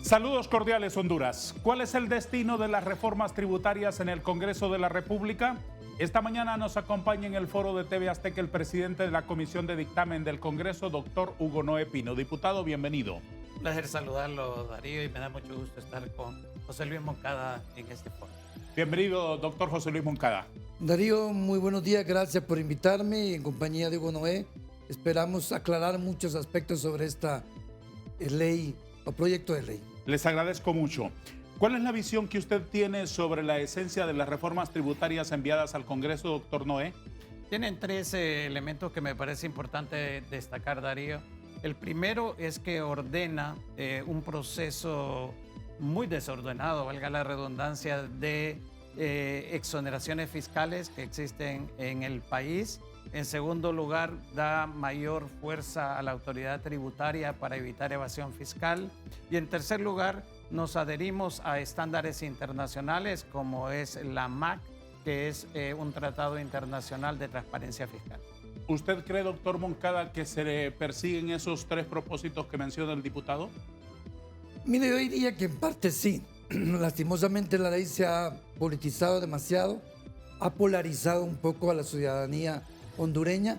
Saludos cordiales, Honduras. ¿Cuál es el destino de las reformas tributarias en el Congreso de la República? Esta mañana nos acompaña en el foro de TV Azteca el presidente de la Comisión de Dictamen del Congreso, doctor Hugo Noé Pino. Diputado, bienvenido. Un placer saludarlo, Darío, y me da mucho gusto estar con José Luis Moncada en este foro. Bienvenido, doctor José Luis Moncada. Darío, muy buenos días, gracias por invitarme en compañía de Hugo Noé. Esperamos aclarar muchos aspectos sobre esta ley o proyecto de ley. Les agradezco mucho. ¿Cuál es la visión que usted tiene sobre la esencia de las reformas tributarias enviadas al Congreso, doctor Noé? Tienen tres elementos que me parece importante destacar, Darío. El primero es que ordena un proceso muy desordenado, valga la redundancia, de exoneraciones fiscales que existen en el país. En segundo lugar, da mayor fuerza a la autoridad tributaria para evitar evasión fiscal. Y en tercer lugar, nos adherimos a estándares internacionales como es la MAC, que es un tratado internacional de transparencia fiscal. ¿Usted cree, doctor Moncada, que se persiguen esos tres propósitos que menciona el diputado? Mire, yo diría que en parte sí. Lastimosamente la ley se ha politizado demasiado, ha polarizado un poco a la ciudadanía hondureña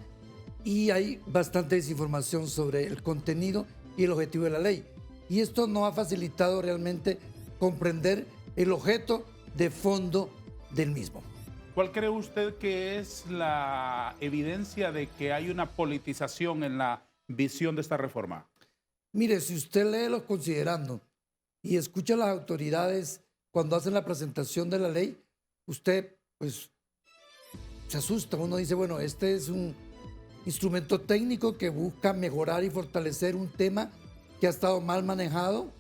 y hay bastante desinformación sobre el contenido y el objetivo de la ley. Y esto no ha facilitado realmente comprender el objeto de fondo del mismo. ¿Cuál cree usted que es la evidencia de que hay una politización en la visión de esta reforma? Mire, si usted lee los considerandos y escucha a las autoridades cuando hacen la presentación de la ley, usted pues se asusta. Uno dice, bueno, este es un instrumento técnico que busca mejorar y fortalecer un tema que ha estado mal manejado,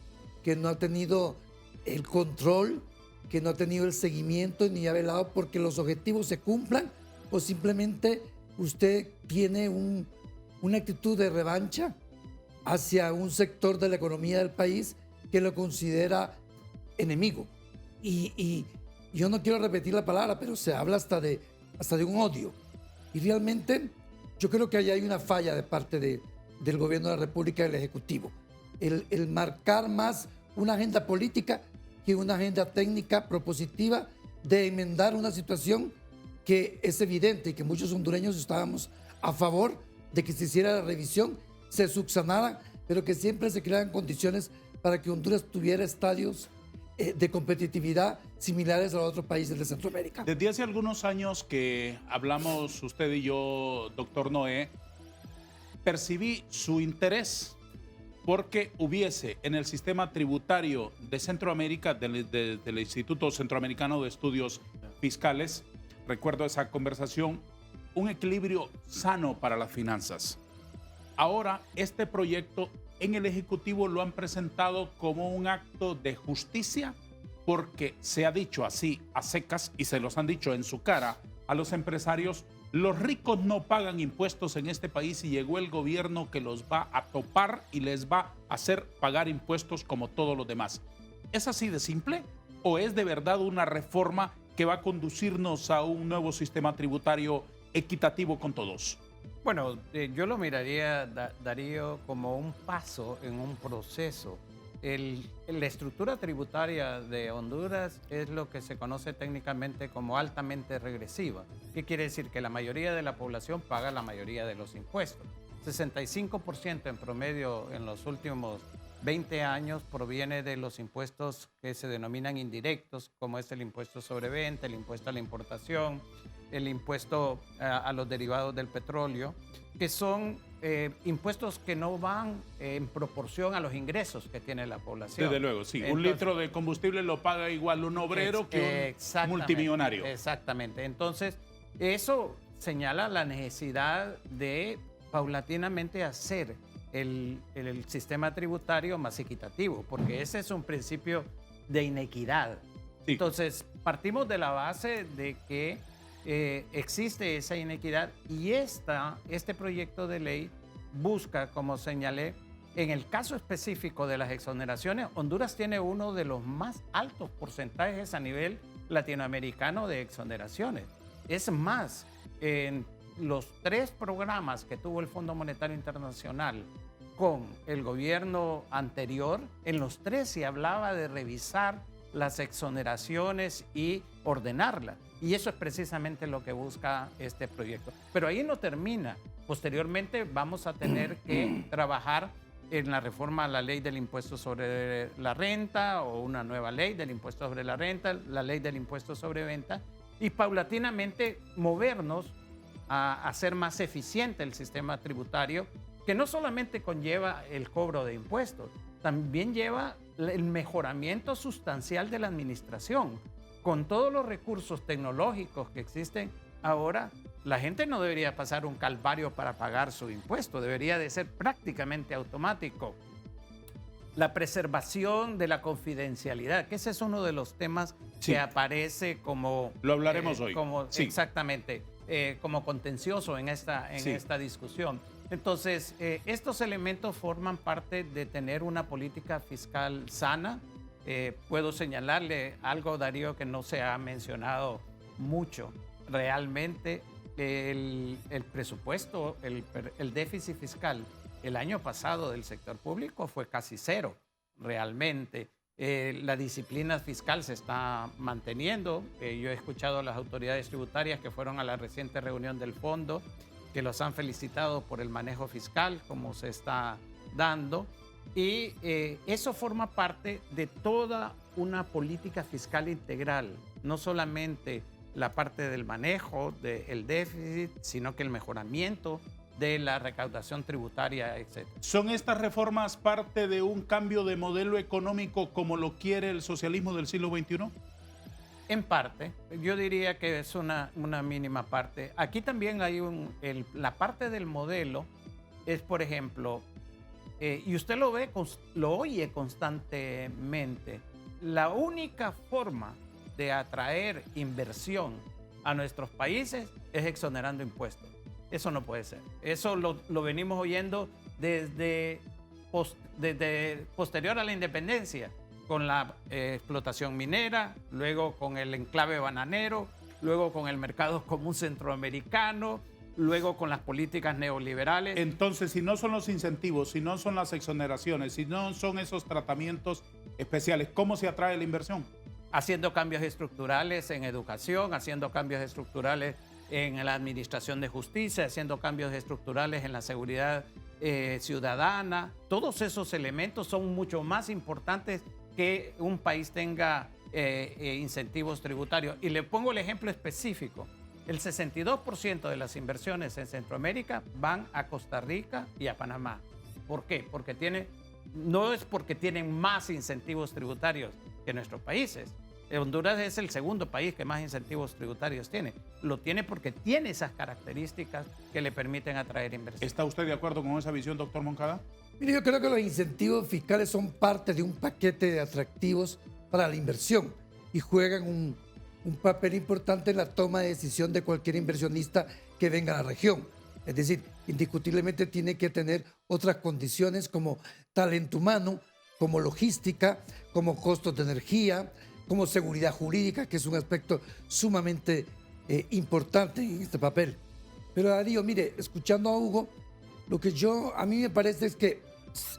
que no ha tenido el control, que no ha tenido el seguimiento ni ha velado porque los objetivos se cumplan, o simplemente usted tiene una actitud de revancha hacia un sector de la economía del país que lo considera enemigo. Y yo no quiero repetir la palabra, pero se habla hasta de un odio. Y realmente yo creo que ahí hay una falla de parte del gobierno de la República y del Ejecutivo. El marcar más una agenda política que una agenda técnica propositiva de enmendar una situación que es evidente y que muchos hondureños estábamos a favor de que se hiciera la revisión, se subsanara, pero que siempre se crearan condiciones para que Honduras tuviera estadios de competitividad similares a los otros países de Centroamérica. Desde hace algunos años que hablamos usted y yo, doctor Noé, percibí su interés porque hubiese en el sistema tributario de Centroamérica, del Instituto Centroamericano de Estudios Fiscales, recuerdo esa conversación, un equilibrio sano para las finanzas. Ahora, este proyecto en el Ejecutivo lo han presentado como un acto de justicia porque se ha dicho así a secas y se los han dicho en su cara a los empresarios: los ricos no pagan impuestos en este país y llegó el gobierno que los va a topar y les va a hacer pagar impuestos como todos los demás. ¿Es así de simple o es de verdad una reforma que va a conducirnos a un nuevo sistema tributario equitativo con todos? Bueno, yo lo miraría, Darío, como un paso en un proceso. La estructura tributaria de Honduras es lo que se conoce técnicamente como altamente regresiva. ¿Qué quiere decir? Que la mayoría de la población paga la mayoría de los impuestos. 65% en promedio en los últimos 20 años proviene de los impuestos que se denominan indirectos, como es el impuesto sobre venta, el impuesto a la importación, el impuesto a los derivados del petróleo, que son impuestos que no van en proporción a los ingresos que tiene la población. Desde luego, sí. Entonces, un litro de combustible lo paga igual un obrero que un multimillonario. Exactamente. Entonces, eso señala la necesidad de paulatinamente hacer el sistema tributario más equitativo, porque ese es un principio de inequidad. Sí. Entonces, partimos de la base de que existe esa inequidad y este proyecto de ley busca, como señalé, en el caso específico de las exoneraciones, Honduras tiene uno de los más altos porcentajes a nivel latinoamericano de exoneraciones. Es más, en los 3 programas que tuvo el Fondo Monetario Internacional con el gobierno anterior, en los tres se hablaba de revisar las exoneraciones y ordenarlas. Y eso es precisamente lo que busca este proyecto. Pero ahí no termina. Posteriormente vamos a tener que trabajar en la reforma a la ley del impuesto sobre la renta o una nueva ley del impuesto sobre la renta, la ley del impuesto sobre venta, y paulatinamente movernos a hacer más eficiente el sistema tributario, que no solamente conlleva el cobro de impuestos, también lleva el mejoramiento sustancial de la administración. Con todos los recursos tecnológicos que existen ahora, la gente no debería pasar un calvario para pagar su impuesto, debería de ser prácticamente automático. La preservación de la confidencialidad, que ese es uno de los temas Sí. que aparece como... Lo hablaremos hoy. Sí. Exactamente, como contencioso en esta discusión. Entonces, estos elementos forman parte de tener una política fiscal sana. Puedo señalarle algo, Darío, que no se ha mencionado mucho. Realmente el presupuesto, el déficit fiscal el año pasado del sector público fue casi cero, realmente. La disciplina fiscal se está manteniendo. Yo he escuchado a las autoridades tributarias que fueron a la reciente reunión del fondo, que los han felicitado por el manejo fiscal, como se está dando. Y eso forma parte de toda una política fiscal integral, no solamente la parte del manejo del déficit, sino que el mejoramiento de la recaudación tributaria, etc. ¿Son estas reformas parte de un cambio de modelo económico como lo quiere el socialismo del siglo XXI? En parte, yo diría que es una mínima parte. Aquí también hay la parte del modelo es, por ejemplo, y usted lo oye constantemente, la única forma de atraer inversión a nuestros países es exonerando impuestos. Eso no puede ser. Eso lo venimos oyendo desde posterior a la independencia, con la explotación minera, luego con el enclave bananero, luego con el mercado común centroamericano, luego con las políticas neoliberales. Entonces, si no son los incentivos, si no son las exoneraciones, si no son esos tratamientos especiales, ¿cómo se atrae la inversión? Haciendo cambios estructurales en educación, haciendo cambios estructurales en la administración de justicia, haciendo cambios estructurales en la seguridad ciudadana. Todos esos elementos son mucho más importantes que un país tenga incentivos tributarios. Y le pongo el ejemplo específico. El 62% de las inversiones en Centroamérica van a Costa Rica y a Panamá. ¿Por qué? No es porque tienen más incentivos tributarios que nuestros países. Honduras es el segundo país que más incentivos tributarios tiene. Lo tiene porque tiene esas características que le permiten atraer inversión. ¿Está usted de acuerdo con esa visión, doctor Moncada? Mire, yo creo que los incentivos fiscales son parte de un paquete de atractivos para la inversión y juegan un papel importante en la toma de decisión de cualquier inversionista que venga a la región. Es decir, indiscutiblemente tiene que tener otras condiciones como talento humano, como logística, como costos de energía, como seguridad jurídica, que es un aspecto sumamente importante en este papel. Pero Darío, mire, escuchando a Hugo, lo que a mí me parece es que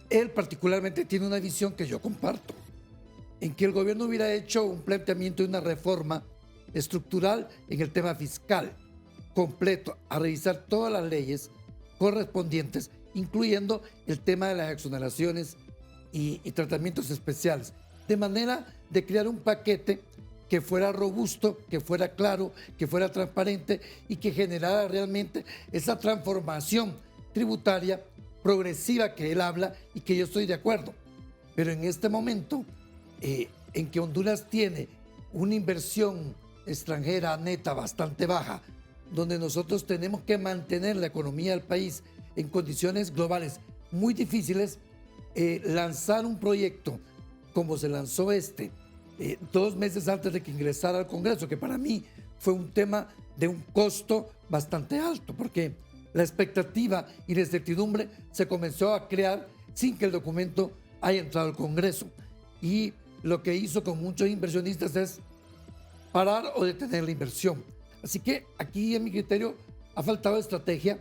él particularmente tiene una visión que yo comparto, en que el gobierno hubiera hecho un planteamiento de una reforma estructural en el tema fiscal, completo, a revisar todas las leyes correspondientes, incluyendo el tema de las exoneraciones y tratamientos especiales, de manera de crear un paquete que fuera robusto, que fuera claro, que fuera transparente y que generara realmente esa transformación tributaria progresiva que él habla y que yo estoy de acuerdo. Pero en este momento, en que Honduras tiene una inversión extranjera neta bastante baja, donde nosotros tenemos que mantener la economía del país en condiciones globales muy difíciles, lanzar un proyecto como se lanzó 2 meses antes de que ingresara al Congreso, que para mí fue un tema de un costo bastante alto, porque la expectativa y la incertidumbre se comenzó a crear sin que el documento haya entrado al Congreso. Y lo que hizo con muchos inversionistas es parar o detener la inversión. Así que aquí, en mi criterio, ha faltado estrategia,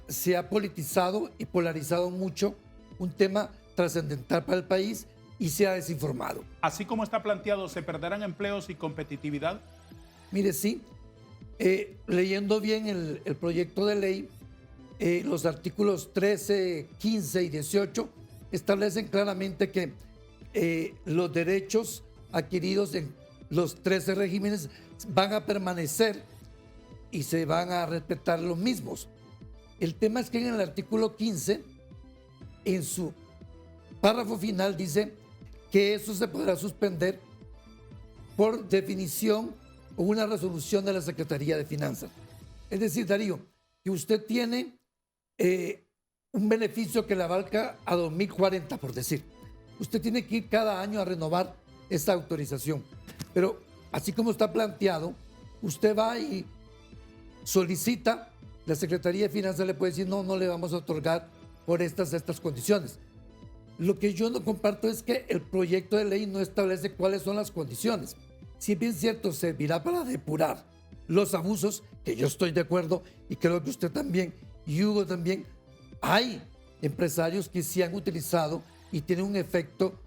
se ha politizado y polarizado mucho un tema trascendental para el país y se ha desinformado. Así como está planteado, ¿se perderán empleos y competitividad? Mire, sí, leyendo bien el proyecto de ley, los artículos 13, 15 y 18 establecen claramente que los derechos adquiridos en los 13 regímenes van a permanecer y se van a respetar los mismos. El tema es que en el artículo 15, en su párrafo final, dice que eso se podrá suspender por definición o una resolución de la Secretaría de Finanzas. Es decir, Darío, que usted tiene un beneficio que le abarca a 2040, por decir. Usted tiene que ir cada año a renovar esta autorización. Pero así como está planteado, usted va y solicita, la Secretaría de Finanzas le puede decir, no, no le vamos a otorgar por estas condiciones. Lo que yo no comparto es que el proyecto de ley no establece cuáles son las condiciones. Si bien cierto, servirá para depurar los abusos, que yo estoy de acuerdo y creo que usted también y Hugo también, hay empresarios que sí han utilizado y tienen un efecto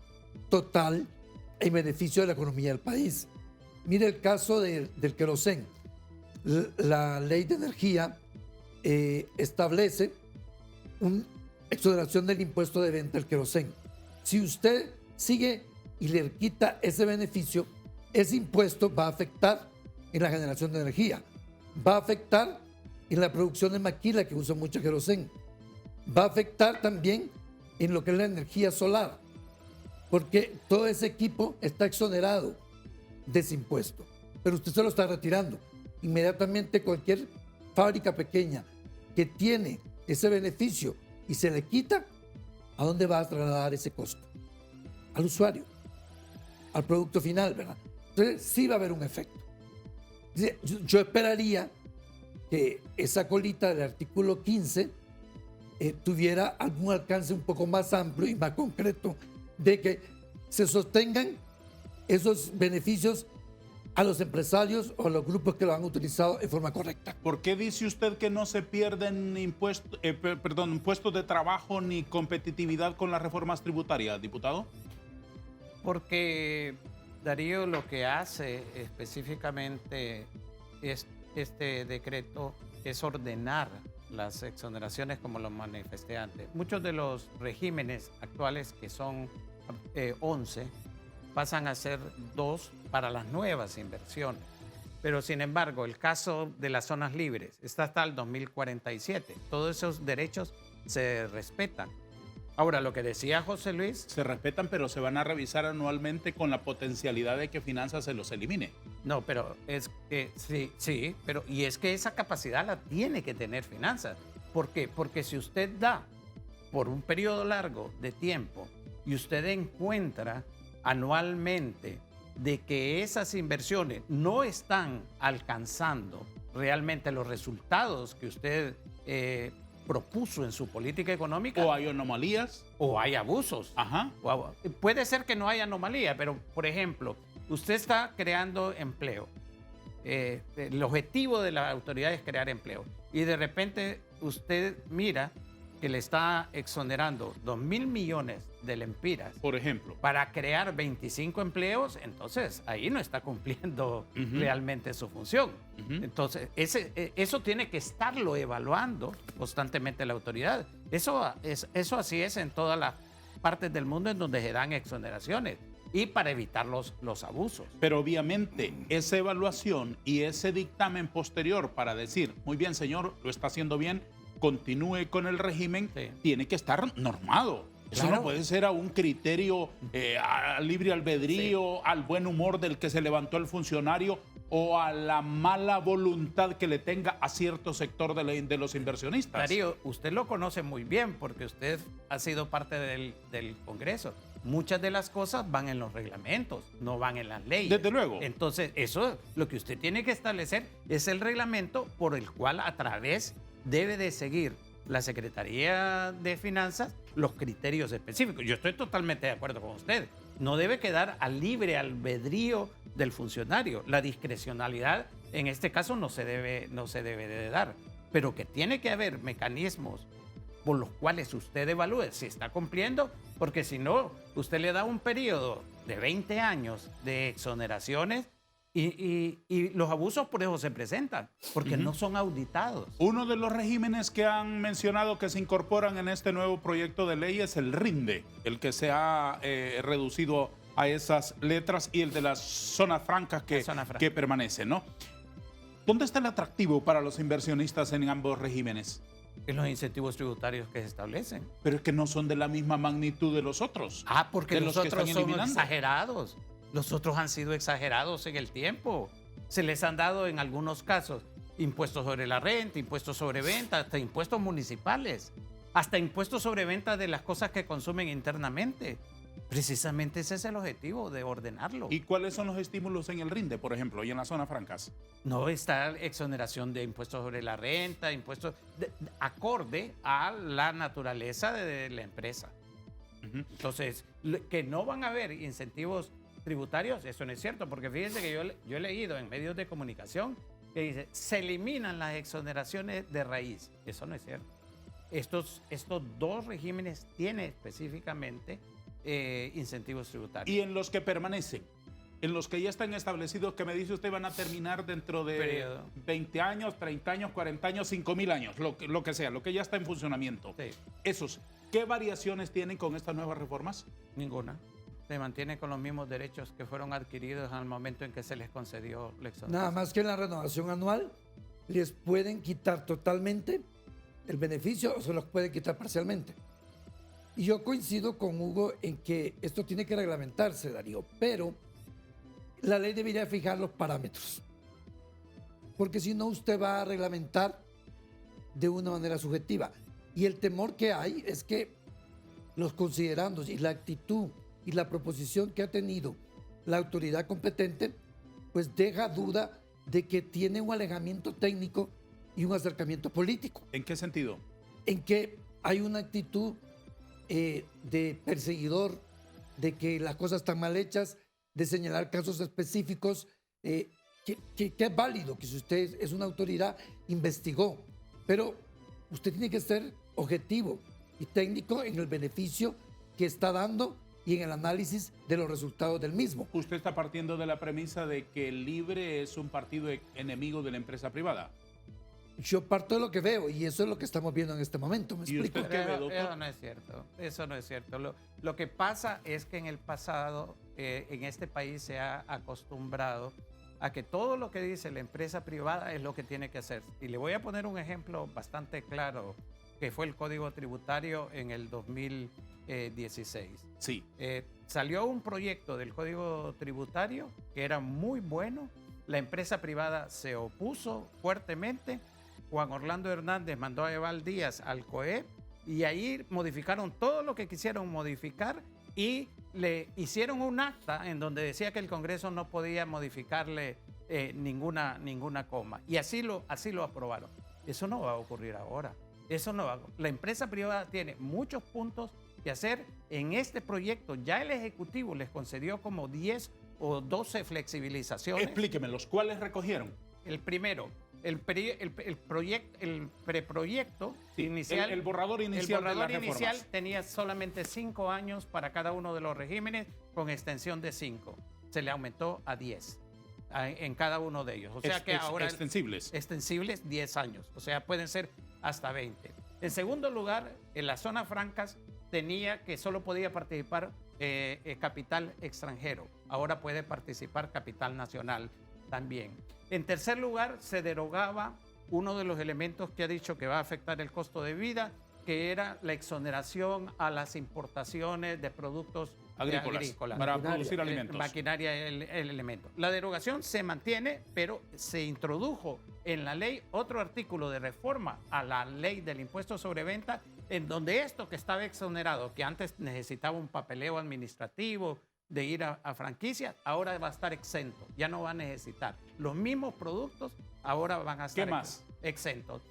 total en beneficio de la economía del país. Mire el caso del querosén. La ley de energía establece una exoneración del impuesto de venta del querosén. Si usted sigue y le quita ese beneficio, ese impuesto va a afectar en la generación de energía, va a afectar en la producción de maquila, que usa mucho querosén, va a afectar también en lo que es la energía solar, porque todo ese equipo está exonerado de ese impuesto, pero usted se lo está retirando. Inmediatamente cualquier fábrica pequeña que tiene ese beneficio y se le quita, ¿a dónde va a trasladar ese costo? Al usuario, al producto final, ¿verdad? Entonces sí va a haber un efecto. Yo esperaría que esa colita del artículo 15 tuviera algún alcance un poco más amplio y más concreto, de que se sostengan esos beneficios a los empresarios o a los grupos que lo han utilizado en forma correcta. ¿Por qué dice usted que no se pierden puestos de trabajo ni competitividad con las reformas tributarias, diputado? Porque Darío lo que hace específicamente este decreto es ordenar las exoneraciones como lo manifesté antes. Muchos de los regímenes actuales, que son 11, pasan a ser 2 para las nuevas inversiones. Pero sin embargo, el caso de las zonas libres está hasta el 2047. Todos esos derechos se respetan. Ahora, lo que decía José Luis... Se respetan, pero se van a revisar anualmente con la potencialidad de que Finanzas se los elimine. No, pero es que sí, pero y es que esa capacidad la tiene que tener Finanzas. ¿Por qué? Porque si usted da por un periodo largo de tiempo y usted encuentra anualmente de que esas inversiones no están alcanzando realmente los resultados que usted propuso en su política económica. O hay anomalías. O hay abusos. Ajá. Puede ser que no haya anomalía, pero por ejemplo, usted está creando empleo. El objetivo de la autoridad es crear empleo. Y de repente usted mira que le está exonerando 2.000 millones de lempiras, por ejemplo, para crear 25 empleos, entonces ahí no está cumpliendo realmente su función. Entonces, eso tiene que estarlo evaluando constantemente la autoridad. Eso así es en todas las partes del mundo en donde se dan exoneraciones y para evitar los abusos. Pero obviamente esa evaluación y ese dictamen posterior para decir, muy bien señor, lo está haciendo bien, continúe con el régimen, sí, tiene que estar normado. Eso claro, no puede ser a un criterio a libre albedrío, sí, al buen humor del que se levantó el funcionario o a la mala voluntad que le tenga a cierto sector de los inversionistas. Darío, usted lo conoce muy bien porque usted ha sido parte del Congreso. Muchas de las cosas van en los reglamentos, no van en las leyes. Desde luego. Entonces, eso lo que usted tiene que establecer es el reglamento por el cual a través debe de seguir la Secretaría de Finanzas los criterios específicos. Yo estoy totalmente de acuerdo con usted. No debe quedar al libre albedrío del funcionario. La discrecionalidad en este caso no se debe de dar. pero que tiene que haber mecanismos por los cuales usted evalúe si está cumpliendo, porque si no, usted le da un periodo de 20 años de exoneraciones y los abusos por eso se presentan, porque no son auditados. Uno de los regímenes que han mencionado que se incorporan en este nuevo proyecto de ley es el RINDE, el que se ha reducido a esas letras, y el de las zonas francas que permanecen, ¿no? ¿Dónde está el atractivo para los inversionistas en ambos regímenes? En los incentivos tributarios que se establecen. Pero es que no son de la misma magnitud de los otros. Porque de los que otros están son eliminando. exagerados. Los otros han sido exagerados en el tiempo. Se les han dado en algunos casos impuestos sobre la renta, impuestos sobre venta, hasta impuestos municipales, hasta impuestos sobre venta de las cosas que consumen internamente. Precisamente ese es el objetivo, de ordenarlo. ¿Y cuáles son los estímulos en el RINDE, por ejemplo, y en las zonas francas? No está exoneración de impuestos sobre la renta, impuestos acorde a la naturaleza de la empresa. Entonces, que no van a haber incentivos tributarios, eso no es cierto, porque fíjense que yo he leído en medios de comunicación que dice, se eliminan las exoneraciones de raíz. Eso no es cierto. Estos dos regímenes tienen específicamente incentivos tributarios. Y en los que permanecen, en los que ya están establecidos, que me dice usted van a terminar dentro de Periodo. 20 años, 30 años, 40 años, 5.000 años, lo que sea, lo que ya está en funcionamiento. Sí. Esos, ¿qué variaciones tienen con estas nuevas reformas? Ninguna. Se mantiene con los mismos derechos que fueron adquiridos al momento en que se les concedió la exoneración. Nada más que en la renovación anual les pueden quitar totalmente el beneficio o se los pueden quitar parcialmente. Y yo coincido con Hugo en que esto tiene que reglamentarse, Darío, pero la ley debería fijar los parámetros. Porque si no, usted va a reglamentar de una manera subjetiva. Y el temor que hay es que los considerandos y la actitud y la proposición que ha tenido la autoridad competente, pues deja duda de que tiene un alejamiento técnico y un acercamiento político. ¿En qué sentido? En que hay una actitud de perseguidor, de que las cosas están mal hechas, de señalar casos específicos, que es válido, que si usted es una autoridad, investigó, pero usted tiene que ser objetivo y técnico en el beneficio que está dando y en el análisis de los resultados del mismo. Usted está partiendo de la premisa de que el Libre es un partido enemigo de la empresa privada. Yo parto de lo que veo y eso es lo que estamos viendo en este momento. ¿Me ¿Y explico? usted qué ve, doctor? Eso no es cierto. Eso no es cierto. Lo que pasa es que en el pasado, en este país se ha acostumbrado a que todo lo que dice la empresa privada es lo que tiene que hacer. Y le voy a poner un ejemplo bastante claro, que fue el Código Tributario en el 2016. Sí. Salió un proyecto del Código Tributario que era muy bueno. La empresa privada se opuso fuertemente. Juan Orlando Hernández mandó a Eval Díaz al COEP y ahí modificaron todo lo que quisieron modificar y le hicieron un acta en donde decía que el Congreso no podía modificarle ninguna coma. Y así lo aprobaron. Eso no va a ocurrir ahora. Eso no va. La empresa privada tiene muchos puntos que hacer. En este proyecto ya el Ejecutivo les concedió como 10 o 12 flexibilizaciones. Explíquemelos, ¿cuáles recogieron? El primero, el preproyecto inicial. El borrador inicial. El borrador de las inicial reformas. tenía solamente 5 años para cada uno de los regímenes con extensión de 5. Se le aumentó a 10 en cada uno de ellos. O sea que ahora... Extensibles. Extensibles 10 años. O sea, pueden ser hasta 20. En segundo lugar, en las zonas francas tenía que solo podía participar capital extranjero. Ahora puede participar capital nacional también. En tercer lugar, se derogaba uno de los elementos que ha dicho que va a afectar el costo de vida, que era la exoneración a las importaciones de productos agrícolas para producir alimentos. Maquinaria, el elemento. La derogación se mantiene, pero se introdujo en la ley otro artículo de reforma a la ley del impuesto sobre venta, en donde esto que estaba exonerado, que antes necesitaba un papeleo administrativo de ir a franquicia, ahora va a estar exento, ya no va a necesitar. Los mismos productos ahora van a estar ¿Qué más? exentos.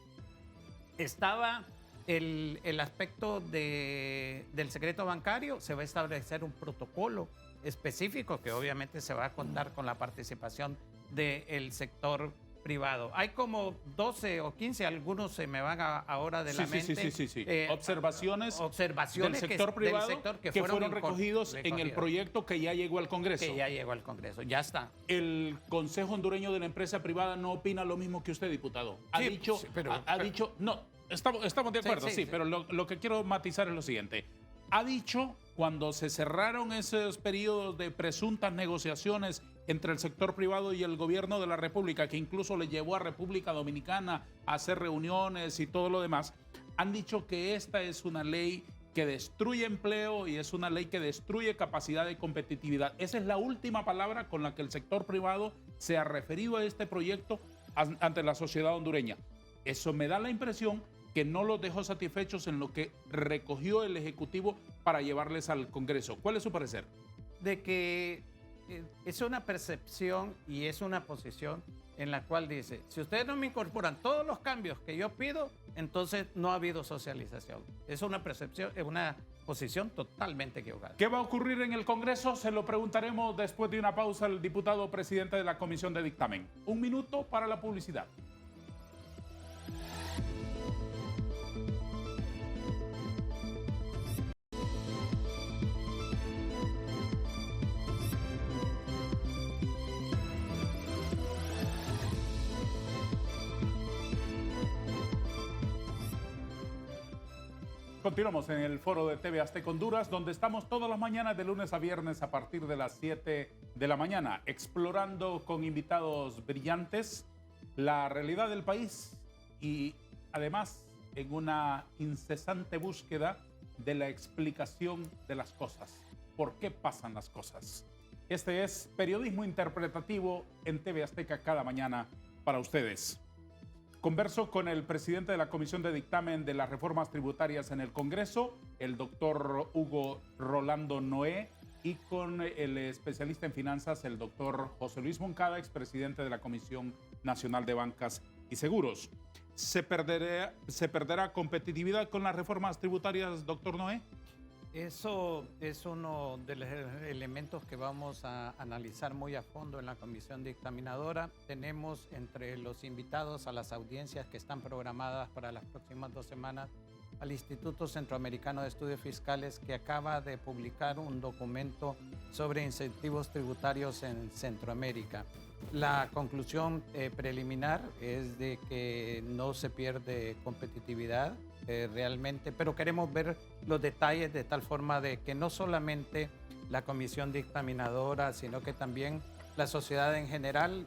Estaba el aspecto del secreto bancario, se va a establecer un protocolo específico que obviamente se va a contar con la participación del sector privado. Hay como 12 o 15, algunos se me van ahora de la Sí, mente. sí. Observaciones Observaciones del sector privado del sector que fueron recogidos en el proyecto que ya llegó al Congreso. Que ya llegó al Congreso, ya está. El Consejo Hondureño de la Empresa Privada no opina lo mismo que usted, diputado. Ha Sí, dicho, sí, pero- ha dicho, no, estamos de acuerdo, sí, sí. pero lo que quiero matizar es lo siguiente. Ha dicho, cuando se cerraron esos periodos de presuntas negociaciones entre el sector privado y el gobierno de la República, que incluso le llevó a República Dominicana a hacer reuniones y todo lo demás, han dicho que esta es una ley que destruye empleo y es una ley que destruye capacidad de competitividad. Esa es la última palabra con la que el sector privado se ha referido a este proyecto ante la sociedad hondureña. Eso me da la impresión que no los dejó satisfechos en lo que recogió el Ejecutivo para llevarles al Congreso. ¿Cuál es su parecer? De que es una percepción y es una posición en la cual dice, si ustedes no me incorporan todos los cambios que yo pido, entonces no ha habido socialización. Es una percepción, es una posición totalmente equivocada. ¿Qué va a ocurrir en el Congreso? Se lo preguntaremos después de una pausa al diputado presidente de la Comisión de Dictamen. Un minuto para la publicidad. Continuamos en el foro de TV Azteca Honduras, donde estamos todas las mañanas de lunes a viernes a partir de las 7 de la mañana, explorando con invitados brillantes la realidad del país y además en una incesante búsqueda de la explicación de las cosas. ¿Por qué pasan las cosas? Este es Periodismo Interpretativo en TV Azteca cada mañana para ustedes. Converso con el presidente de la Comisión de Dictamen de las Reformas Tributarias en el Congreso, el doctor Hugo Rolando Noé, y con el especialista en finanzas, el doctor José Luis Moncada, expresidente de la Comisión Nacional de Bancas y Seguros. ¿Se perderá competitividad con las reformas tributarias, doctor Noé? Eso es uno de los elementos que vamos a analizar muy a fondo en la comisión dictaminadora. Tenemos entre los invitados a las audiencias que están programadas para las próximas 2 semanas al Instituto Centroamericano de Estudios Fiscales, que acaba de publicar un documento sobre incentivos tributarios en Centroamérica. La conclusión preliminar es de que no se pierde competitividad realmente, pero queremos ver los detalles de tal forma de que no solamente la comisión dictaminadora, sino que también la sociedad en general.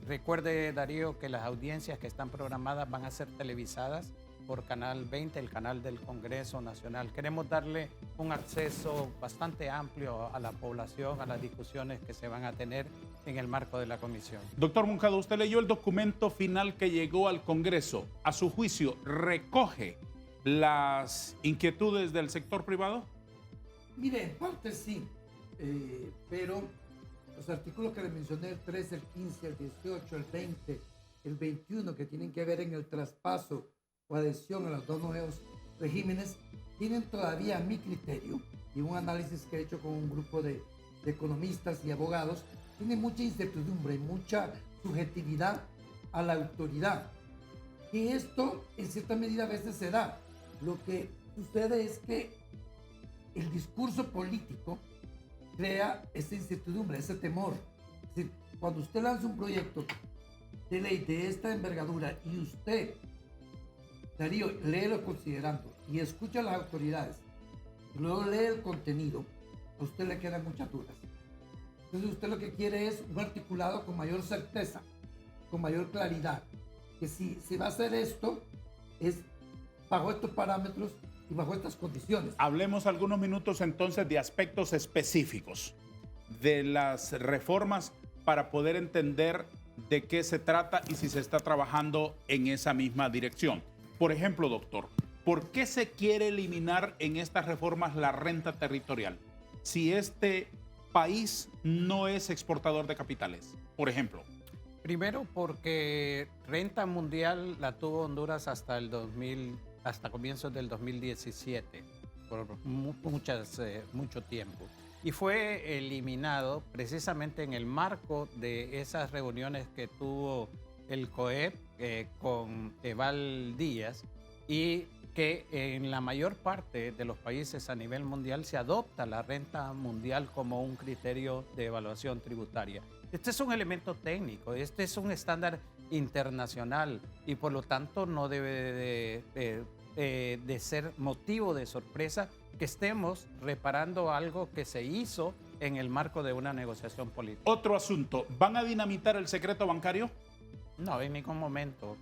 Recuerde, Darío, que las audiencias que están programadas van a ser televisadas por Canal 20, el canal del Congreso Nacional. Queremos darle un acceso bastante amplio a la población, a las discusiones que se van a tener en el marco de la comisión. Doctor Moncada, usted leyó el documento final que llegó al Congreso. ¿A su juicio recoge las inquietudes del sector privado? Mire, en parte sí, pero los artículos que le mencioné, el 13, el 15, el 18, el 20, el 21, que tienen que ver en el traspaso o adhesión a los dos nuevos regímenes, tienen todavía, a mi criterio, y un análisis que he hecho con un grupo de economistas y abogados, tiene mucha incertidumbre y mucha subjetividad a la autoridad. Y esto, en cierta medida, a veces se da. Lo que sucede es que el discurso político crea esa incertidumbre, ese temor. Es decir, cuando usted lanza un proyecto de ley de esta envergadura y usted, Darío, léelo considerando y escucha a las autoridades, y luego lee el contenido, a usted le quedan muchas dudas. Entonces usted lo que quiere es un articulado con mayor certeza, con mayor claridad, que si se va a hacer esto, es bajo estos parámetros y bajo estas condiciones. Hablemos algunos minutos entonces de aspectos específicos de las reformas para poder entender de qué se trata y si se está trabajando en esa misma dirección. Por ejemplo, doctor, ¿por qué se quiere eliminar en estas reformas la renta territorial? Si este país no es exportador de capitales, por ejemplo. Primero porque renta mundial la tuvo Honduras hasta el 2000, hasta comienzos del 2017, por mucho tiempo. Y fue eliminado precisamente en el marco de esas reuniones que tuvo el COEP con Eval Díaz y que en la mayor parte de los países a nivel mundial se adopta la renta mundial como un criterio de evaluación tributaria. Este es un elemento técnico, este es un estándar internacional y por lo tanto no debe de ser motivo de sorpresa que estemos reparando algo que se hizo en el marco de una negociación política. Otro asunto, ¿van a dinamitar el secreto bancario? No, en ningún momento.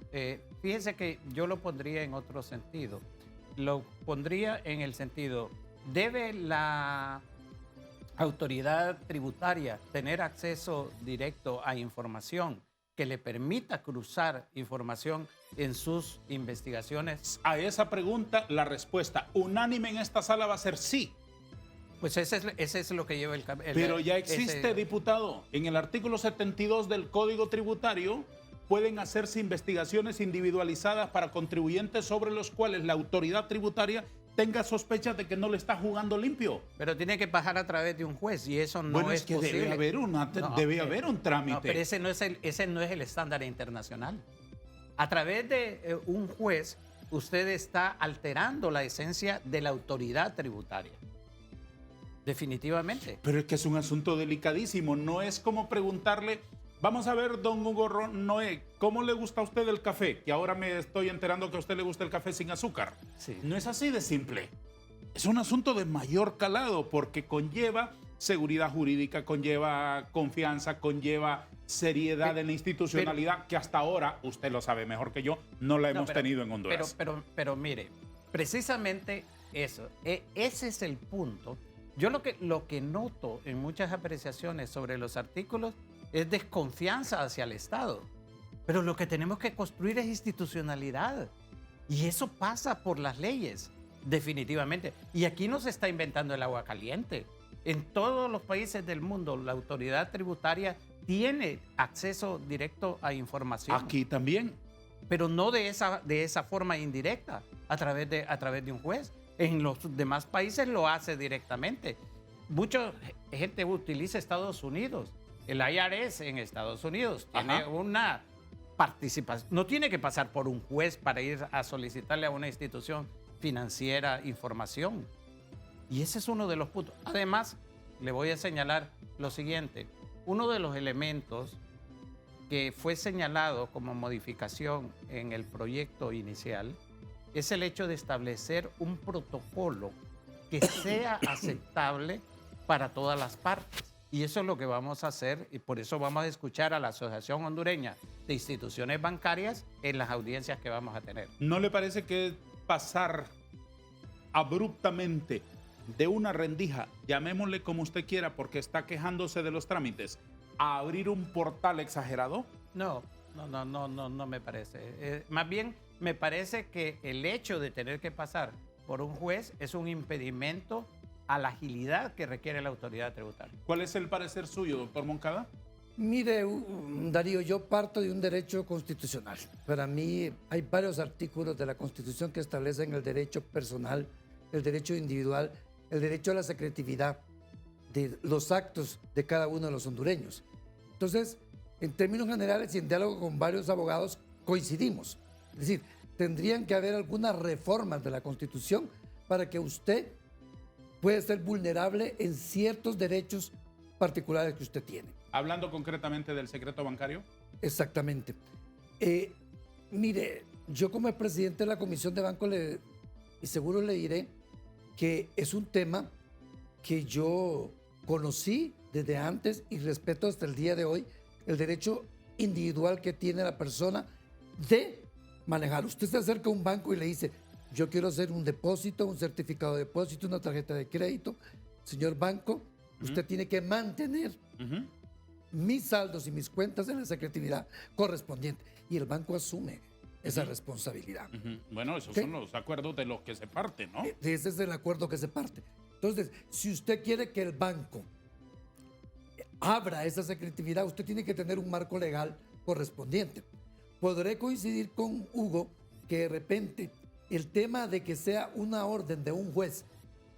Fíjese que yo lo pondría en otro sentido. Lo pondría en el sentido, ¿debe la autoridad tributaria tener acceso directo a información que le permita cruzar información en sus investigaciones? A esa pregunta, la respuesta unánime en esta sala va a ser sí. Pues ese es lo que lleva el... Pero ya existe, diputado, en el artículo 72 del Código Tributario pueden hacerse investigaciones individualizadas para contribuyentes sobre los cuales la autoridad tributaria tenga sospechas de que no le está jugando limpio. Pero tiene que pasar a través de un juez y eso no Bueno, es que posible. debe haber un trámite. No, pero ese no es el estándar internacional. A través de un juez, usted está alterando la esencia de la autoridad tributaria. Definitivamente. Pero es que es un asunto delicadísimo. No es como preguntarle, vamos a ver, don Hugo Noé, ¿cómo le gusta a usted el café? Que ahora me estoy enterando que a usted le gusta el café sin azúcar. Sí. No es así de simple. Es un asunto de mayor calado porque conlleva seguridad jurídica, conlleva confianza, conlleva seriedad en la institucionalidad que hasta ahora, usted lo sabe mejor que yo, no la hemos tenido en Honduras. Pero mire, precisamente eso, ese es el punto. Yo lo que noto en muchas apreciaciones sobre los artículos es desconfianza hacia el Estado. Pero lo que tenemos que construir es institucionalidad. Y eso pasa por las leyes, definitivamente. Y aquí no se está inventando el agua caliente. En todos los países del mundo, la autoridad tributaria tiene acceso directo a información. Aquí también. Pero no de esa forma indirecta, a través de un juez. En los demás países lo hace directamente. Mucha gente utiliza Estados Unidos. El IRS en Estados Unidos tiene una participación. No tiene que pasar por un juez para ir a solicitarle a una institución financiera información. Y ese es uno de los puntos. Además, le voy a señalar lo siguiente. Uno de los elementos que fue señalado como modificación en el proyecto inicial es el hecho de establecer un protocolo que sea aceptable para todas las partes. Y eso es lo que vamos a hacer y por eso vamos a escuchar a la Asociación Hondureña de Instituciones Bancarias en las audiencias que vamos a tener. ¿No le parece que pasar abruptamente de una rendija, llamémosle como usted quiera porque está quejándose de los trámites, a abrir un portal exagerado? No me parece. Más bien me parece que el hecho de tener que pasar por un juez es un impedimento a la agilidad que requiere la autoridad tributaria. ¿Cuál es el parecer suyo, doctor Moncada? Mire, Darío, yo parto de un derecho constitucional. Para mí hay varios artículos de la Constitución que establecen el derecho personal, el derecho individual, el derecho a la secretividad de los actos de cada uno de los hondureños. Entonces, en términos generales y en diálogo con varios abogados, coincidimos. Es decir, tendrían que haber algunas reformas de la Constitución para que usted pueda ser vulnerable en ciertos derechos particulares que usted tiene. Hablando concretamente del secreto bancario. Exactamente. Mire, yo como el presidente de la Comisión de Banco y seguro le diré que es un tema que yo conocí desde antes y respeto hasta el día de hoy, el derecho individual que tiene la persona de manejar. Usted se acerca a un banco y le dice, yo quiero hacer un depósito, un certificado de depósito, una tarjeta de crédito. Señor banco, usted tiene que mantener mis saldos y mis cuentas en la secretividad correspondiente. Y el banco asume esa responsabilidad. Bueno, esos son los acuerdos de los que se parte, ¿no? Ese es el acuerdo que se parte. Entonces, si usted quiere que el banco abra esa secretividad, usted tiene que tener un marco legal correspondiente. Podré coincidir con Hugo que de repente el tema de que sea una orden de un juez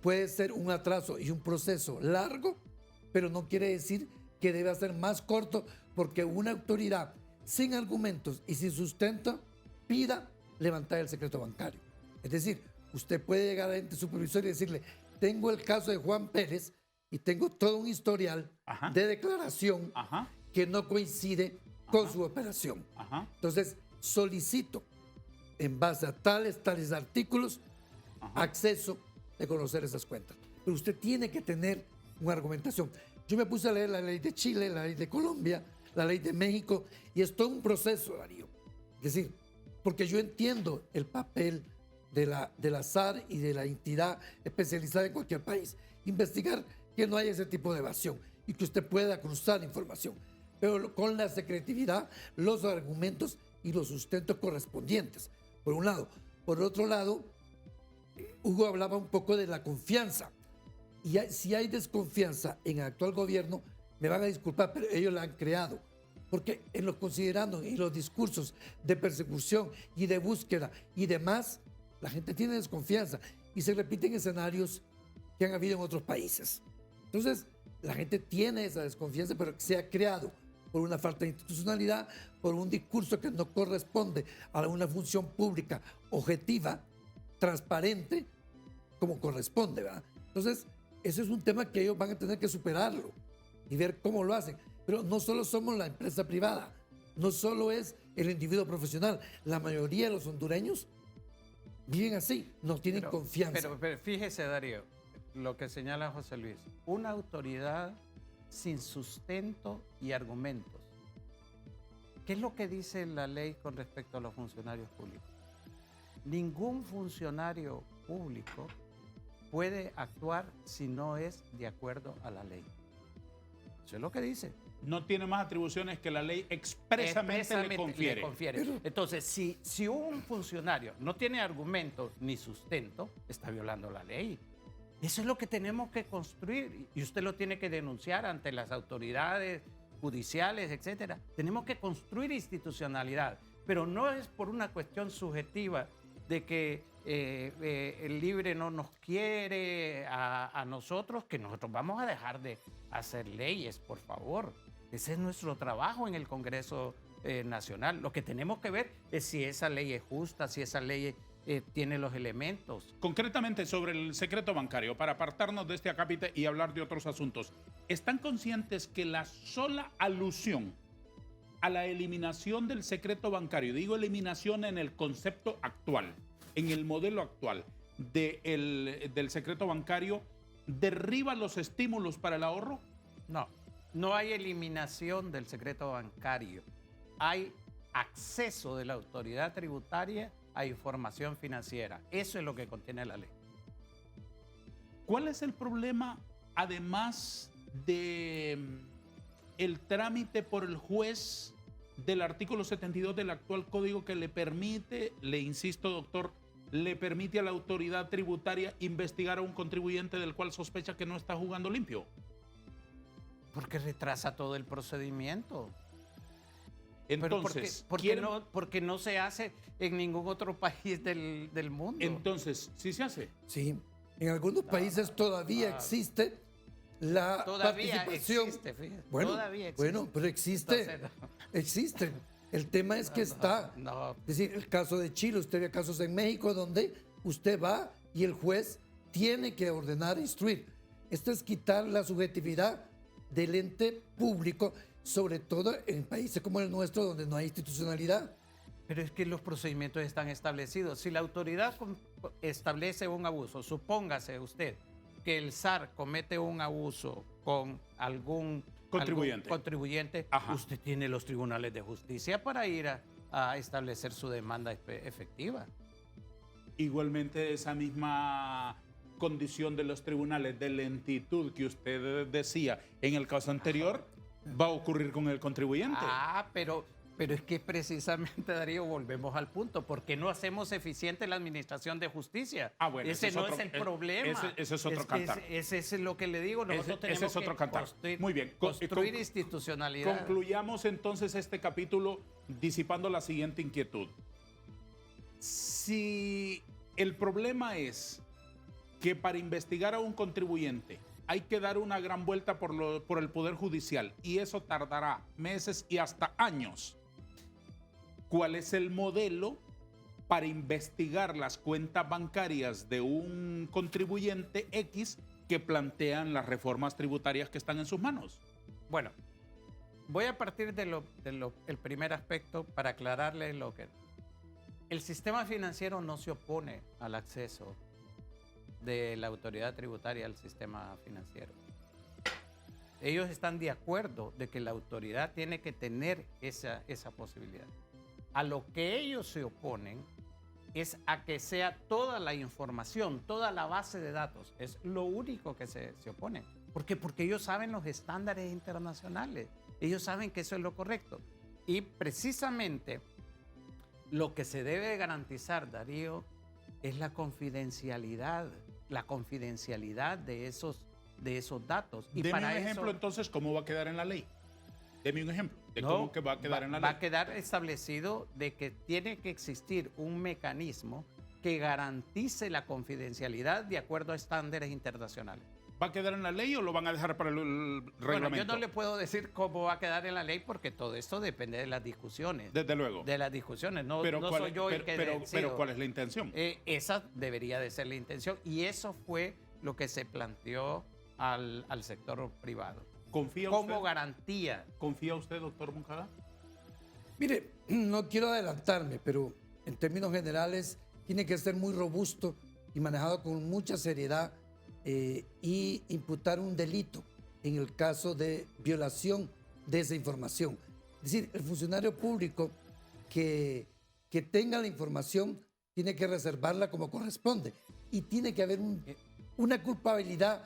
puede ser un atraso y un proceso largo, pero no quiere decir que debe ser más corto porque una autoridad sin argumentos y sin sustento, pida levantar el secreto bancario. Es decir, usted puede llegar al ente supervisor y decirle, tengo el caso de Juan Pérez y tengo todo un historial Ajá. de declaración Ajá. que no coincide con su operación. Ajá. Entonces, solicito, en base a tales artículos, acceso de conocer esas cuentas. Pero usted tiene que tener una argumentación. Yo me puse a leer la ley de Chile, la ley de Colombia, la ley de México, y es todo un proceso, Darío. Es decir, porque yo entiendo el papel de la SAR y de la entidad especializada en cualquier país. Investigar que no haya ese tipo de evasión y que usted pueda cruzar información, pero con la secretividad, los argumentos y los sustentos correspondientes, por un lado. Por otro lado, Hugo hablaba un poco de la confianza. Y si hay desconfianza en el actual gobierno, me van a disculpar, pero ellos la han creado. Porque en los considerando y los discursos de persecución y de búsqueda y demás, la gente tiene desconfianza y se repiten escenarios que han habido en otros países. Entonces, la gente tiene esa desconfianza, pero se ha creado por una falta de institucionalidad, por un discurso que no corresponde a una función pública objetiva, transparente, como corresponde, ¿verdad? Entonces, ese es un tema que ellos van a tener que superarlo y ver cómo lo hacen. Pero no solo somos la empresa privada, no solo es el individuo profesional. La mayoría de los hondureños viven así, no tienen confianza. Pero fíjese, Darío, lo que señala José Luis, una autoridad sin sustento y argumentos. ¿Qué es lo que dice la ley con respecto a los funcionarios públicos? Ningún funcionario público puede actuar si no es de acuerdo a la ley. Eso es lo que dice. No tiene más atribuciones que la ley expresamente le confiere. Entonces, si un funcionario no tiene argumento ni sustento, está violando la ley. Eso es lo que tenemos que construir y usted lo tiene que denunciar ante las autoridades judiciales, etcétera. Tenemos que construir institucionalidad, pero no es por una cuestión subjetiva de que el libre no nos quiere a nosotros, que nosotros vamos a dejar de hacer leyes, por favor. Ese es nuestro trabajo en el Congreso Nacional. Lo que tenemos que ver es si esa ley es justa, si esa ley tiene los elementos. Concretamente sobre el secreto bancario, para apartarnos de este acápite y hablar de otros asuntos, ¿están conscientes que la sola alusión a la eliminación del secreto bancario, digo eliminación en el concepto actual, en el modelo actual del secreto bancario, derriba los estímulos para el ahorro? No, no hay eliminación del secreto bancario. Hay acceso de la autoridad tributaria a información financiera. Eso es lo que contiene la ley. ¿Cuál es el problema, además de el trámite por el juez del artículo 72 del actual código que le permite, le insisto, doctor, le permite a la autoridad tributaria investigar a un contribuyente del cual sospecha que no está jugando limpio? Porque retrasa todo el procedimiento. Entonces, porque no se hace en ningún otro país del mundo. Entonces, ¿sí se hace? Sí, en algunos países todavía existe la participación. Existe, fíjate. Bueno, todavía existe. Bueno, pero existe. Entonces, Existe. El tema es que está. Es decir, el caso de Chile, usted ve casos en México donde usted va y el juez tiene que ordenar e instruir. Esto es quitar la subjetividad del ente público, sobre todo en países como el nuestro, donde no hay institucionalidad. Pero es que los procedimientos están establecidos. Si la autoridad establece un abuso, supóngase usted que el SAR comete un abuso con algún contribuyente, usted tiene los tribunales de justicia para ir a establecer su demanda efectiva. Igualmente, esa misma condición de los tribunales de lentitud que usted decía en el caso anterior va a ocurrir con el contribuyente. Pero es que precisamente, Darío, volvemos al punto. ¿Por qué no hacemos eficiente la administración de justicia? Bueno, ese no es el problema. Ese es otro cantar. Ese es lo que le digo. Nosotros tenemos ese es otro cantar. Muy bien. Construir institucionalidad. Concluyamos entonces este capítulo disipando la siguiente inquietud. Si el problema es que para investigar a un contribuyente hay que dar una gran vuelta por el Poder Judicial y eso tardará meses y hasta años, cuál es el modelo para investigar las cuentas bancarias de un contribuyente X que plantean las reformas tributarias que están en sus manos. Bueno, voy a partir el primer aspecto para aclararle lo que... El sistema financiero no se opone al acceso de la autoridad tributaria al sistema financiero. Ellos están de acuerdo de que la autoridad tiene que tener esa posibilidad. A lo que ellos se oponen es a que sea toda la información, toda la base de datos. Es lo único que se opone. ¿Por qué? Porque ellos saben los estándares internacionales. Ellos saben que eso es lo correcto. Y precisamente lo que se debe garantizar, Darío, es la confidencialidad de esos datos. Y Deme para un ejemplo eso, entonces, ¿cómo va a quedar en la ley? Deme un ejemplo de no, cómo que va a quedar en la va ley. a quedar establecido de que tiene que existir un mecanismo que garantice la confidencialidad de acuerdo a estándares internacionales. ¿Va a quedar en la ley o lo van a dejar para el reglamento? Bueno, yo no le puedo decir cómo va a quedar en la ley porque todo esto depende de las discusiones. Desde luego. De las discusiones. No, Pero no soy yo el que decido. pero ¿cuál es la intención? Esa debería de ser la intención y eso fue lo que se planteó al sector privado. ¿Confía Como usted, garantía. ¿Confía usted, doctor Moncada? Mire, no quiero adelantarme, pero en términos generales tiene que ser muy robusto y manejado con mucha seriedad y imputar un delito en el caso de violación de esa información. Es decir, el funcionario público que tenga la información tiene que reservarla como corresponde y tiene que haber una culpabilidad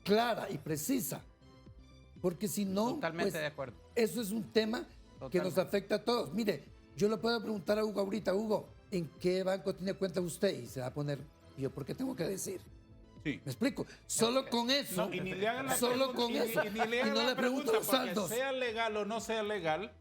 clara y precisa, porque si no, Totalmente pues, de acuerdo. eso es un tema que nos afecta a todos. Mire, yo le puedo preguntar a Hugo ahorita, Hugo, ¿en qué banco tiene cuenta usted? Y se va a poner, ¿yo por qué tengo que decir? Sí. ¿Me explico? Solo con eso. No, y ni le hagan la Solo pregunta, con eso. y ni le hagan no la le pregunto pregunta, los porque saldos. sea legal o no sea legal,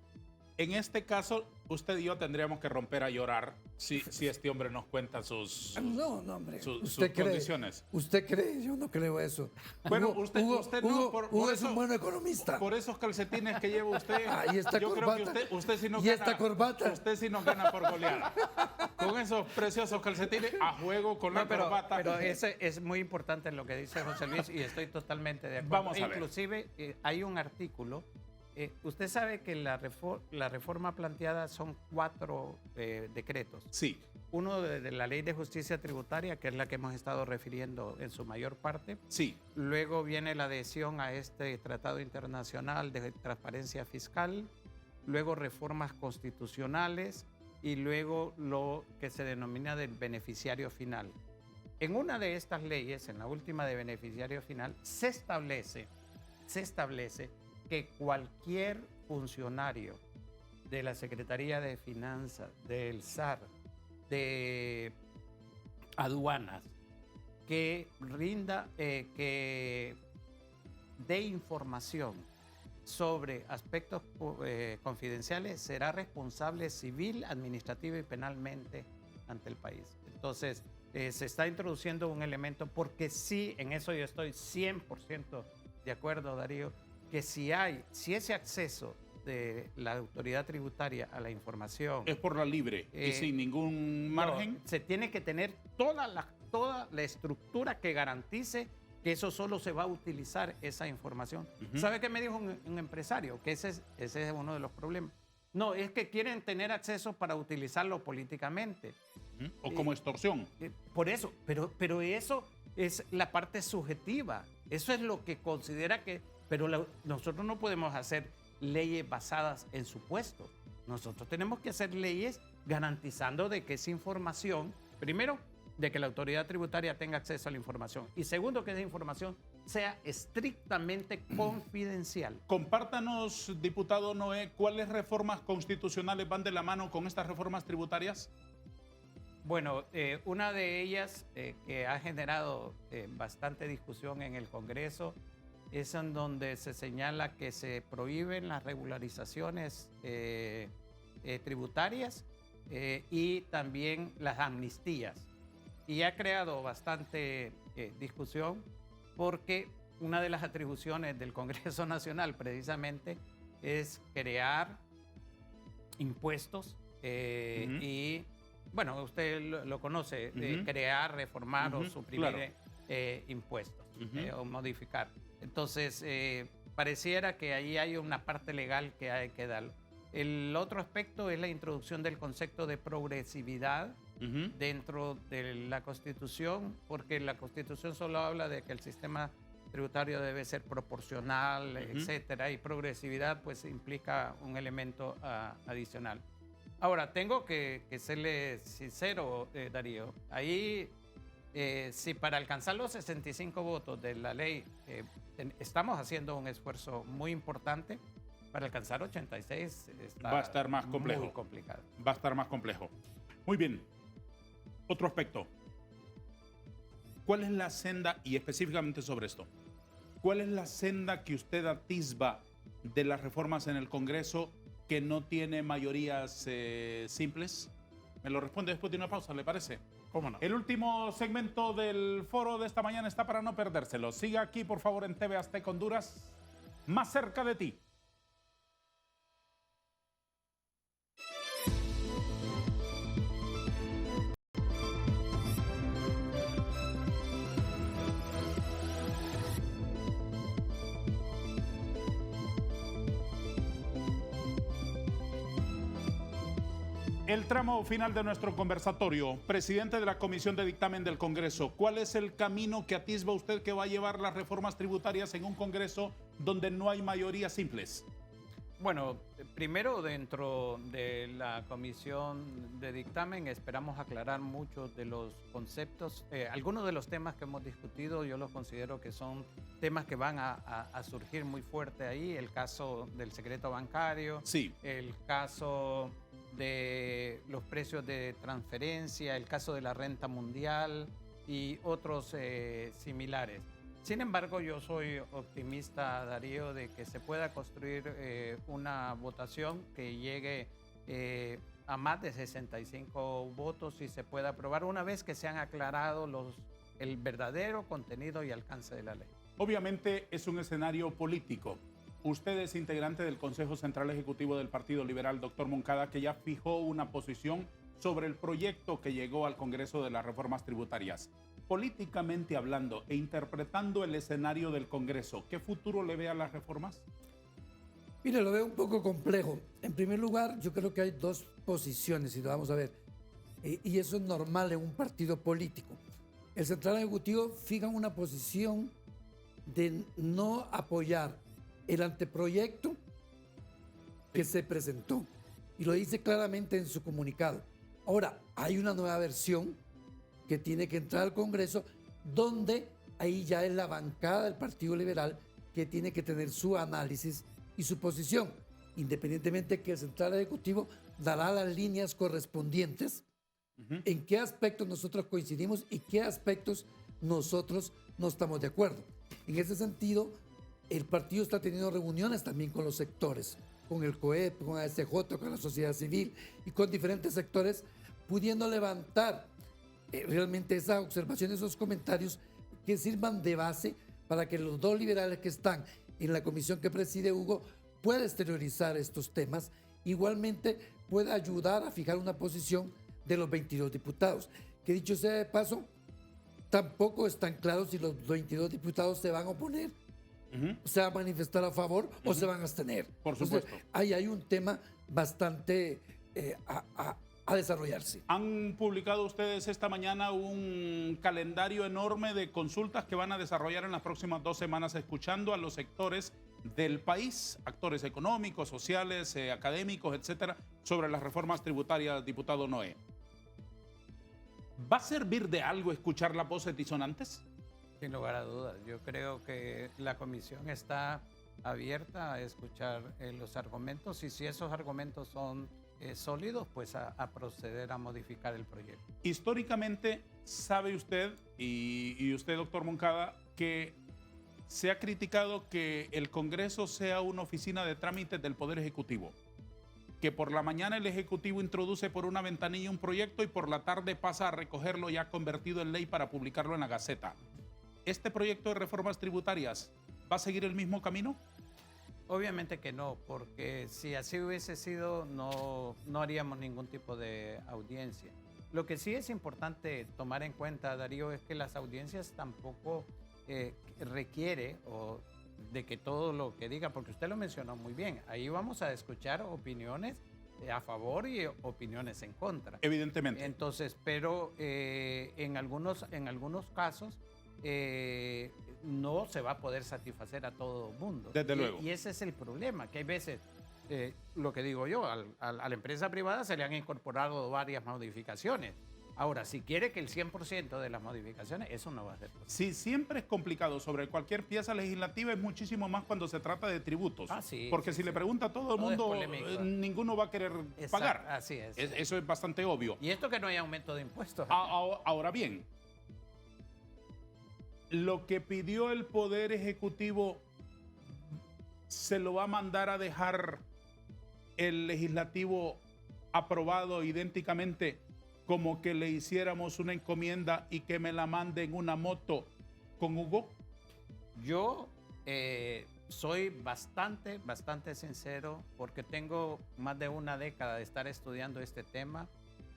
en este caso, usted y yo tendríamos que romper a llorar si este hombre nos cuenta sus No, hombre. sus ¿Usted cree? condiciones. ¿Usted cree? Yo no creo eso. Bueno, Hugo, usted no, Hugo es un buen economista. Por esos calcetines que lleva usted, Ah, y esta yo corbata. creo que usted sí nos Y gana. esta corbata. Usted sí nos gana por goleada. Con esos preciosos calcetines a juego con la corbata. Pero ese es muy importante lo que dice José Luis y estoy totalmente de acuerdo. Vamos a ver. Inclusive hay un artículo. Usted sabe que la reforma planteada son 4 decretos. Sí. Uno de la Ley de Justicia Tributaria, que es la que hemos estado refiriendo en su mayor parte. Sí. Luego viene la adhesión a este Tratado Internacional de Transparencia Fiscal. Luego reformas constitucionales y luego lo que se denomina del beneficiario final. En una de estas leyes, en la última de beneficiario final, se establece que cualquier funcionario de la Secretaría de Finanzas, del SAR, de aduanas, que dé información sobre aspectos confidenciales será responsable civil, administrativo y penalmente ante el país. Entonces, se está introduciendo un elemento porque sí, en eso yo estoy 100% de acuerdo, Darío, que si ese acceso de la autoridad tributaria a la información Es por la libre y sin ningún margen. no, se tiene que tener toda la estructura que garantice que eso solo se va a utilizar esa información. ¿Sabe qué me dijo un empresario? Que ese es uno de los problemas. No, es que quieren tener acceso para utilizarlo políticamente. O como extorsión. Por eso, pero eso es la parte subjetiva. Eso es lo que considera que... Pero nosotros no podemos hacer leyes basadas en supuestos. Nosotros tenemos que hacer leyes garantizando de que esa información, primero, de que la autoridad tributaria tenga acceso a la información y segundo, que esa información sea estrictamente confidencial. Compártanos, diputado Noé, ¿cuáles reformas constitucionales van de la mano con estas reformas tributarias? Bueno, una de ellas que ha generado bastante discusión en el Congreso es en donde se señala que se prohíben las regularizaciones tributarias y también las amnistías. Y ha creado bastante discusión porque una de las atribuciones del Congreso Nacional precisamente es crear impuestos Y, bueno, usted lo conoce, crear, reformar o suprimir impuestos o modificar. Entonces, pareciera que ahí hay una parte legal que hay que dar. El otro aspecto es la introducción del concepto de progresividad dentro de la Constitución, porque la Constitución solo habla de que el sistema tributario debe ser proporcional, etcétera, y progresividad pues implica un elemento adicional. Ahora, tengo que serle sincero, Darío, ahí si para alcanzar los 65 votos de la ley estamos haciendo un esfuerzo muy importante, para alcanzar 86 va a estar más complejo. Muy complicado. Va a estar más complejo. Muy bien. Otro aspecto. ¿Cuál es la senda, y específicamente sobre esto, cuál es la senda que usted atisba de las reformas en el Congreso que no tiene mayorías simples? Me lo responde después de una pausa, ¿le parece? ¿Cómo no? El último segmento del foro de esta mañana está para no perdérselo. Siga aquí, por favor, en TV Azteca Honduras, más cerca de ti. El tramo final de nuestro conversatorio. Presidente de la Comisión de Dictamen del Congreso, ¿cuál es el camino que atisba usted que va a llevar las reformas tributarias en un Congreso donde no hay mayorías simples? Bueno, primero dentro de la Comisión de Dictamen esperamos aclarar muchos de los conceptos. Algunos de los temas que hemos discutido yo los considero que son temas que van a surgir muy fuerte ahí. El caso del secreto bancario, sí. El caso de los precios de transferencia, el caso de la renta mundial y otros similares. Sin embargo, yo soy optimista, Darío, de que se pueda construir una votación que llegue a más de 65 votos y se pueda aprobar una vez que se han aclarado el verdadero contenido y alcance de la ley. Obviamente es un escenario político. Usted es integrante del Consejo Central Ejecutivo del Partido Liberal, doctor Moncada, que ya fijó una posición sobre el proyecto que llegó al Congreso de las reformas tributarias. Políticamente hablando e interpretando el escenario del Congreso, ¿qué futuro le ve a las reformas? Mire, lo veo un poco complejo. En primer lugar, yo creo que hay dos posiciones, y lo vamos a ver. Y eso es normal en un partido político. El Central Ejecutivo fija una posición de no apoyar el anteproyecto que se presentó. Y lo dice claramente en su comunicado. Ahora, hay una nueva versión que tiene que entrar al Congreso, donde ahí ya es la bancada del Partido Liberal que tiene que tener su análisis y su posición, independientemente que el Central Ejecutivo dará las líneas correspondientes en qué aspectos nosotros coincidimos y qué aspectos nosotros no estamos de acuerdo. En ese sentido, el partido está teniendo reuniones también con los sectores, con el COEP, con ASJ, con la sociedad civil y con diferentes sectores, pudiendo levantar realmente esas observaciones, esos comentarios que sirvan de base para que los dos liberales que están en la comisión que preside Hugo pueda exteriorizar estos temas. Igualmente pueda ayudar a fijar una posición de los 22 diputados, que dicho sea de paso, tampoco están claros si los 22 diputados se van a oponer, se van a manifestar a favor o se van a abstener. Por supuesto. Entonces, ahí hay un tema bastante a desarrollarse. Han publicado ustedes esta mañana un calendario enorme de consultas que van a desarrollar en las próximas 2 semanas, escuchando a los sectores del país, actores económicos, sociales, académicos, etcétera, sobre las reformas tributarias, diputado Noé. ¿Va a servir de algo escuchar las voces disonantes? Sin lugar a dudas. Yo creo que la comisión está abierta a escuchar los argumentos y si esos argumentos son sólidos, pues a proceder a modificar el proyecto. Históricamente, sabe usted, y usted, doctor Moncada, que se ha criticado que el Congreso sea una oficina de trámites del Poder Ejecutivo, que por la mañana el Ejecutivo introduce por una ventanilla un proyecto y por la tarde pasa a recogerlo ya convertido en ley para publicarlo en la Gaceta. ¿Este proyecto de reformas tributarias va a seguir el mismo camino? Obviamente que no, porque si así hubiese sido, no haríamos ningún tipo de audiencia. Lo que sí es importante tomar en cuenta, Darío, es que las audiencias tampoco requiere de que todo lo que diga, porque usted lo mencionó muy bien, ahí vamos a escuchar opiniones a favor y opiniones en contra. Evidentemente. Entonces, pero en algunos casos no se va a poder satisfacer a todo el mundo. Desde luego. Y ese es el problema, que hay veces, lo que digo yo, a la empresa privada se le han incorporado varias modificaciones. Ahora, si quiere que el 100% de las modificaciones, eso no va a ser posible. Sí, siempre es complicado sobre cualquier pieza legislativa, es muchísimo más cuando se trata de tributos. Sí, porque sí, si le pregunta a todo el Todo es mundo, polémico. ninguno va a querer Exacto, pagar. así es. Eso es bastante obvio. Y esto que no hay aumento de impuestos. Ahora bien, lo que pidió el Poder Ejecutivo se lo va a mandar a dejar el Legislativo aprobado idénticamente, como que le hiciéramos una encomienda y que me la manden una moto con Hugo. Yo soy bastante sincero porque tengo más de una década de estar estudiando este tema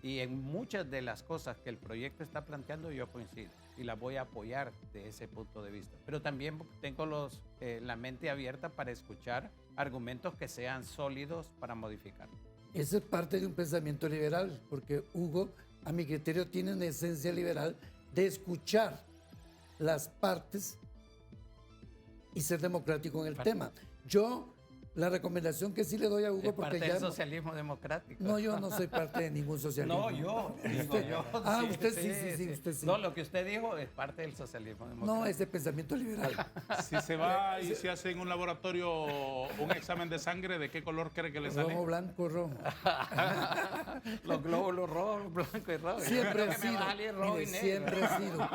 y en muchas de las cosas que el proyecto está planteando yo coincido y las voy a apoyar de ese punto de vista. Pero también tengo la mente abierta para escuchar argumentos que sean sólidos para modificar. Esa es parte de un pensamiento liberal, porque Hugo, a mi criterio, tiene una esencia liberal de escuchar las partes y ser democrático en el tema. Yo, la recomendación que sí le doy a Hugo, Es porque parte ya... del socialismo democrático. No, yo no soy parte de ningún socialismo. No, yo. Usted sí, usted sí. No, lo que usted dijo es parte del socialismo democrático. No, es de pensamiento liberal. Si se va y se hace en un laboratorio un examen de sangre, ¿de qué color cree que le sale? Rojo, blanco, rojo. Los glóbulos rojos, blanco y rojo. Siempre Yo he creo que me sido. va a salir rojo Mire, y negro. siempre he sido.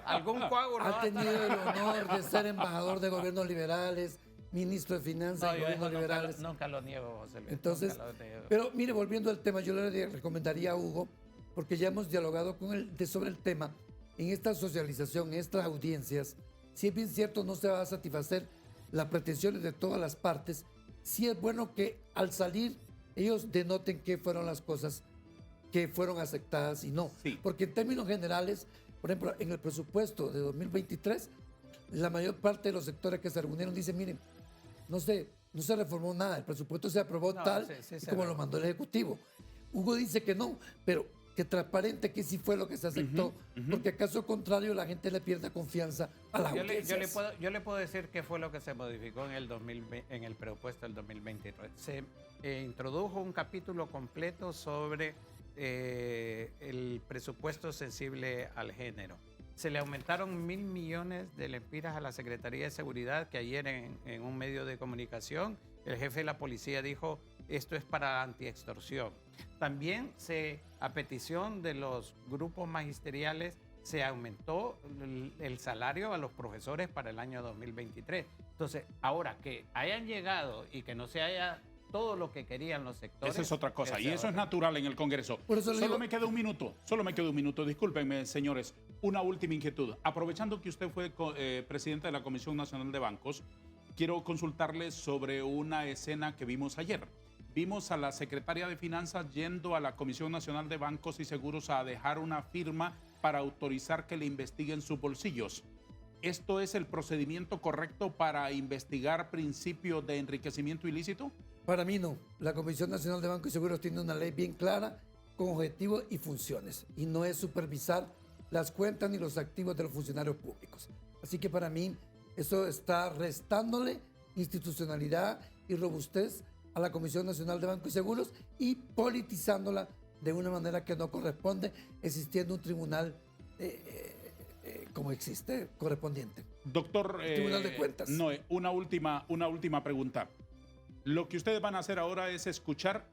Algún coágulo. Ha tenido el honor de ser embajador de gobiernos liberales, ministro de Finanzas No, de yo eso gobiernos liberales. nunca lo niego, José Luis. Entonces, Nunca lo niego. pero mire, volviendo al tema, yo le recomendaría a Hugo, porque ya hemos dialogado con él sobre el tema, en esta socialización, en estas audiencias, si es bien cierto, no se va a satisfacer las pretensiones de todas las partes, sí es bueno que al salir ellos denoten qué fueron las cosas que fueron aceptadas y no. Sí. Porque en términos generales, por ejemplo, en el presupuesto de 2023, la mayor parte de los sectores que se reunieron dicen, miren, no se reformó nada, el presupuesto se aprobó tal sí, como lo mandó el Ejecutivo. Hugo dice que no, pero que transparente que sí fue lo que se aceptó, porque a caso contrario la gente le pierde confianza a las audiencias. Yo le puedo decir qué fue lo que se modificó en el presupuesto del 2023. Se introdujo un capítulo completo sobre el presupuesto sensible al género. Se le aumentaron 1.000 millones de lempiras a la Secretaría de Seguridad, que ayer en un medio de comunicación el jefe de la policía dijo esto es para antiextorsión. También a petición de los grupos magisteriales se aumentó el salario a los profesores para el año 2023. Entonces, ahora que hayan llegado y que no se haya todo lo que querían los sectores. Esa es otra cosa, y eso es natural en el Congreso. Por eso Solo me queda un minuto, discúlpenme, señores. Una última inquietud. Aprovechando que usted fue presidente de la Comisión Nacional de Bancos, quiero consultarle sobre una escena que vimos ayer. Vimos a la secretaria de Finanzas yendo a la Comisión Nacional de Bancos y Seguros a dejar una firma para autorizar que le investiguen sus bolsillos. ¿Esto es el procedimiento correcto para investigar principios de enriquecimiento ilícito? Para mí no. La Comisión Nacional de Bancos y Seguros tiene una ley bien clara, con objetivos y funciones, y no es supervisar las cuentas ni los activos de los funcionarios públicos. Así que para mí eso está restándole institucionalidad y robustez a la Comisión Nacional de Bancos y Seguros y politizándola de una manera que no corresponde, existiendo un tribunal como existe correspondiente. Doctor, Tribunal de Cuentas. Noé, una última pregunta. Lo que ustedes van a hacer ahora es escuchar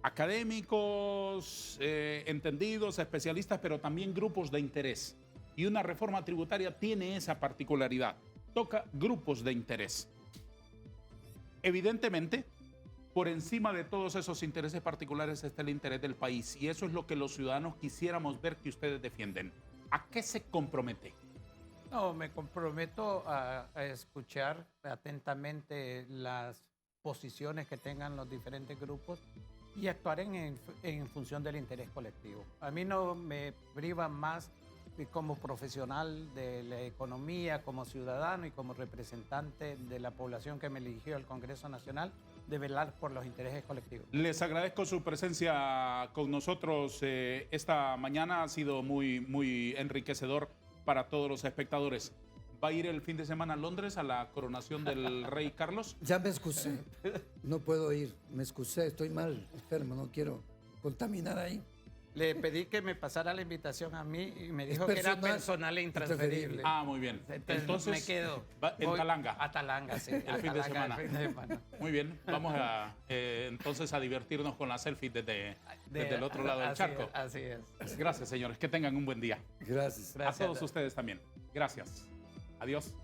académicos, entendidos, especialistas, pero también grupos de interés. Y una reforma tributaria tiene esa particularidad. Toca grupos de interés. Evidentemente, por encima de todos esos intereses particulares está el interés del país. Y eso es lo que los ciudadanos quisiéramos ver que ustedes defienden. ¿A qué se compromete? No, me comprometo a escuchar atentamente las posiciones que tengan los diferentes grupos y actuar en función del interés colectivo. A mí no me priva más como profesional de la economía, como ciudadano y como representante de la población que me eligió al Congreso Nacional, de velar por los intereses colectivos. Les agradezco su presencia con nosotros esta mañana. Ha sido muy enriquecedor para todos los espectadores. ¿Va a ir el fin de semana a Londres a la coronación del rey Carlos? Ya me excusé. No puedo ir. Me excusé. Estoy mal, enfermo. No quiero contaminar ahí. Le pedí que me pasara la invitación a mí y me dijo Es que era personal, personal e intransferible. Ah, muy bien. Entonces me quedo. En Voy Talanga. A Talanga, sí. El fin de semana. El fin de semana. Muy bien. Vamos a entonces a divertirnos con la selfie desde el otro lado del Así charco. es, así es. Gracias, señores. Que tengan un buen día. Gracias. A todos ustedes también. Gracias. Adiós.